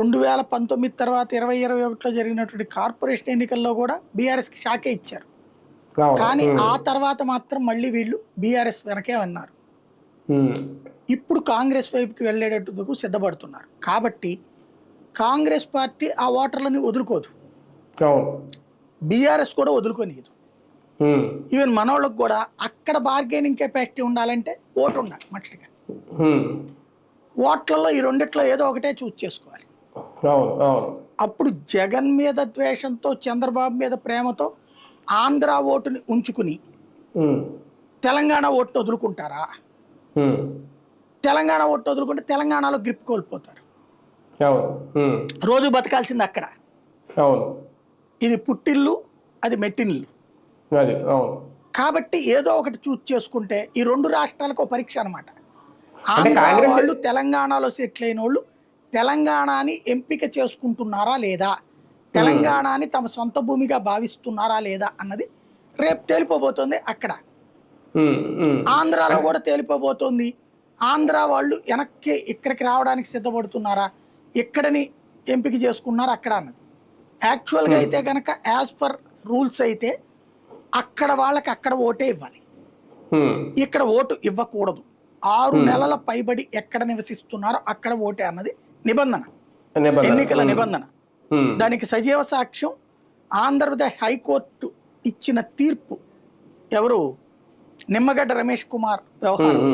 2019 తర్వాత 2021లో జరిగినటువంటి కార్పొరేషన్ ఎన్నికల్లో కూడా బీఆర్ఎస్కి షాకే ఇచ్చారు. కానీ ఆ తర్వాత మాత్రం మళ్ళీ వీళ్ళు బీఆర్ఎస్ వెనకే అన్నారు. ఇప్పుడు కాంగ్రెస్ వైపుకి వెళ్ళేటట్టుకు సిద్ధపడుతున్నారు. కాబట్టి కాంగ్రెస్ పార్టీ ఆ ఓటర్లని వదులుకోదు, బీఆర్ఎస్ కూడా వదులుకోనియదు. ఈవెన్ మనోళ్ళకి కూడా అక్కడ బార్గెనింగ్ కెపాసిటీ ఉండాలంటే ఓటు ఉండాలి మనిషిగా. ఓట్లలో ఈ రెండిట్లో ఏదో ఒకటే చూస్ చేసుకోవాలి. అప్పుడు జగన్ మీద ద్వేషంతో, చంద్రబాబు మీద ప్రేమతో ఆంధ్ర ఓటుని ఉంచుకుని తెలంగాణ ఓటును వదులుకుంటారా? తెలంగాణ ఓటును వదులుకుంటే తెలంగాణలో గ్రిప్ కోల్పోతారు. రోజు బతకాల్సింది అక్కడ. ఇది పుట్టిల్లు, అది మెట్టిల్లు. కాబట్టి ఏదో ఒకటి చూస్ చేసుకుంటే ఈ రెండు రాష్ట్రాలకు పరీక్ష అనమాట. ఆంధ్ర వాళ్ళు తెలంగాణలో సెటిల్ అయిన వాళ్ళు తెలంగాణని ఎంపిక చేసుకుంటున్నారా లేదా, తెలంగాణని తమ సొంత భూమిగా భావిస్తున్నారా లేదా అన్నది రేపు తేలిపోబోతోంది. అక్కడ ఆంధ్రాలో కూడా తేలిపోబోతోంది. ఆంధ్ర వాళ్ళు వెనక్కి ఇక్కడికి రావడానికి సిద్ధపడుతున్నారా, ఇక్కడని ఎంపిక చేసుకున్నారా అక్కడ అన్నది. యాక్చువల్గా అయితే కనుక యాజ్ పర్ రూల్స్ అయితే అక్కడ వాళ్ళకి అక్కడ ఓటే ఇవ్వాలి, ఇక్కడ ఓటు ఇవ్వకూడదు. 6 నెలల పైబడి ఎక్కడ నివసిస్తున్నారో అక్కడ ఓటే అన్నది నిబంధన, ఎన్నికల నిబంధన. దానికి సజీవ సాక్ష్యం ఆంధ్రప్రదేశ్ హైకోర్టు ఇచ్చిన తీర్పు. ఎవరు? నిమ్మగడ్డ రమేష్ కుమార్ వ్యవహారం